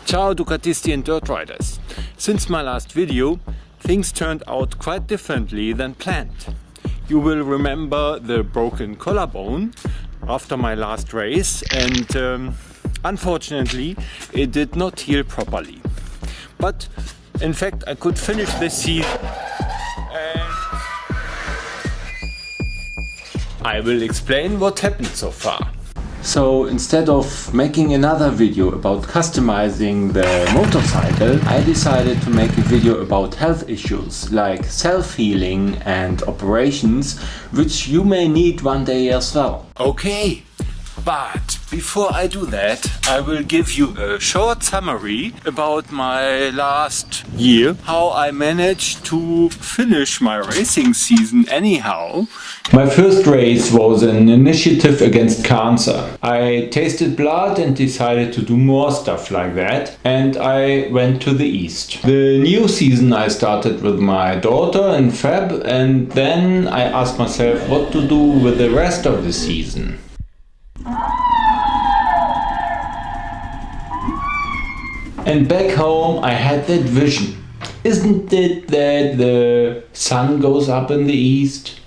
Ciao Ducatisti and dirt riders! Since my last video, things turned out quite differently than planned. You will remember the broken collarbone after my last race, and unfortunately it did not heal properly. But in fact I could finish the season, and I will explain what happened so far. So instead of making another video about customizing the motorcycle, I decided to make a video about health issues like self-healing and operations, which you may need one day as well. Okay, but before I do that, I will give you a short summary about my last year, how I managed to finish my racing season anyhow. My first race was an initiative against cancer. I tasted blood and decided to do more stuff like that, and I went to the east. The new season I started with my daughter in Feb, and then I asked myself what to do with the rest of the season. And back home I had that vision. Isn't it that the sun goes up in the east?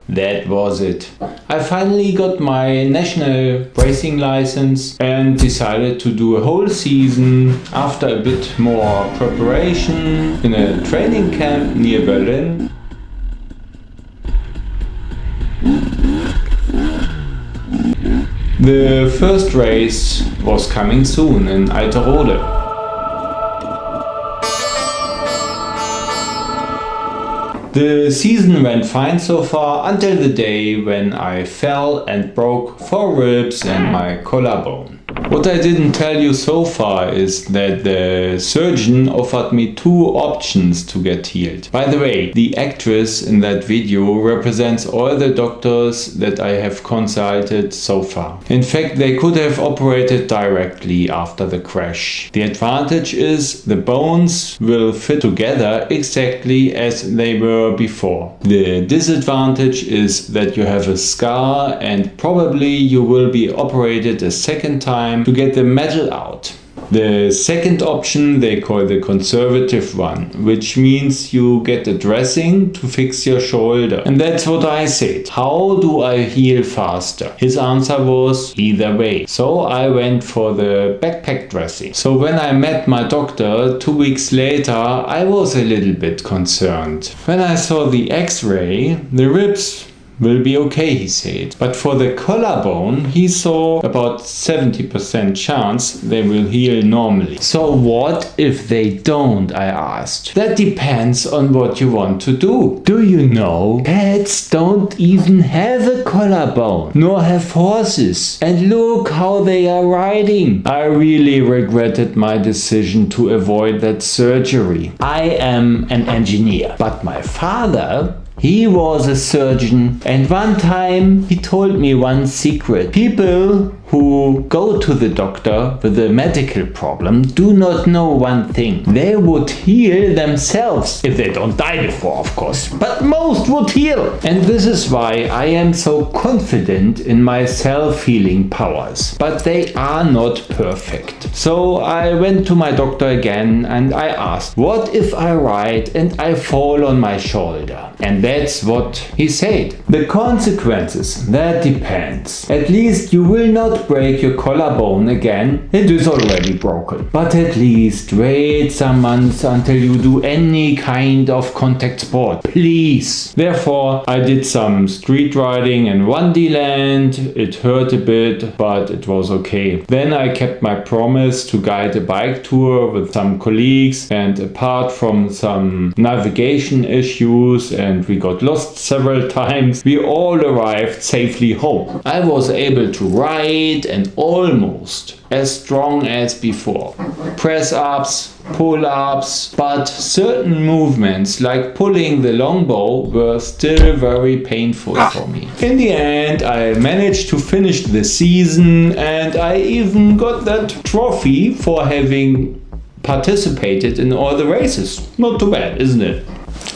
That was it. I finally got my national racing license and decided to do a whole season after a bit more preparation in a training camp near Berlin. The first race was coming soon in Alterode. The season went fine so far until the day when I fell and broke 4 ribs and my collarbone. What I didn't tell you so far is that the surgeon offered me 2 options to get healed. By the way, the actress in that video represents all the doctors that I have consulted so far. In fact, they could have operated directly after the crash. The advantage is the bones will fit together exactly as they were before. The disadvantage is that you have a scar and probably you will be operated a second time to get the metal out. The second option they call the conservative one, which means you get a dressing to fix your shoulder. And that's what I said. How do I heal faster? His answer was either way. So I went for the backpack dressing. So when I met my doctor 2 weeks later, I was a little bit concerned. When I saw the X-ray, the ribs will be okay, he said. But for the collarbone, he saw about 70% chance they will heal normally. So what if they don't, I asked. That depends on what you want to do. Do you know, cats don't even have a collarbone, nor have horses. And look how they are riding. I really regretted my decision to avoid that surgery. I am an engineer, but my father, he was a surgeon, and one time he told me one secret. People who go to the doctor with a medical problem do not know one thing. They would heal themselves, if they don't die before, of course. But most would heal. And this is why I am so confident in my self-healing powers. But they are not perfect. So I went to my doctor again and I asked, what if I ride and I fall on my shoulder? And that's what he said. The consequences, that depends. At least you will not break your collarbone again. It is already broken. But at least wait some months until you do any kind of contact sport. Please. Therefore, I did some street riding in Wonderland. It hurt a bit, but it was okay. Then I kept my promise to guide a bike tour with some colleagues, and apart from some navigation issues and we got lost several times, we all arrived safely home. I was able to ride weight and almost as strong as before. Press-ups, pull-ups, but certain movements like pulling the longbow were still very painful for me. In the end, I managed to finish the season and I even got that trophy for having participated in all the races. Not too bad, isn't it?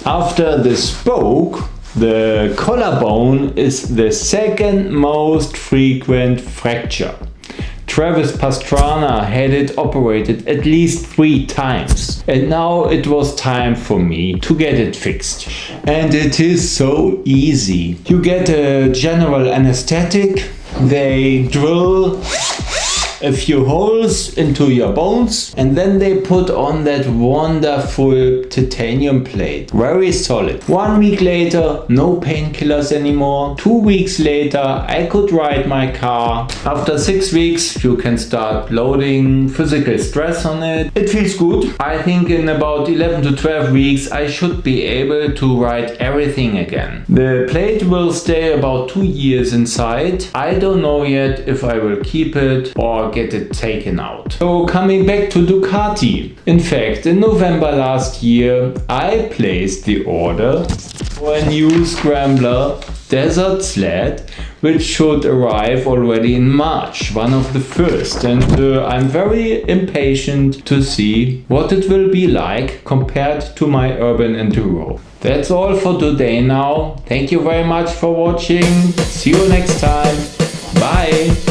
After the spoke, the collarbone is the second most frequent fracture. Travis Pastrana had it operated at least 3 times, and now it was time for me to get it fixed. And it is so easy. You get a general anesthetic, they drill a few holes into your bones, and then they put on that wonderful titanium plate. Very solid. 1 week later, no painkillers anymore. 2 weeks later, I could ride my car. After 6 weeks, you can start loading physical stress on it. It feels good. I think in about 11 to 12 weeks, I should be able to ride everything again. The plate will stay about 2 years inside. I don't know yet if I will keep it or get it taken out. So coming back to Ducati. In fact, in November last year, I placed the order for a new Scrambler desert sled, which should arrive already in March, one of the first. And I'm very impatient to see what it will be like compared to my urban enduro. That's all for today now. Thank you very much for watching. See you next time. Bye.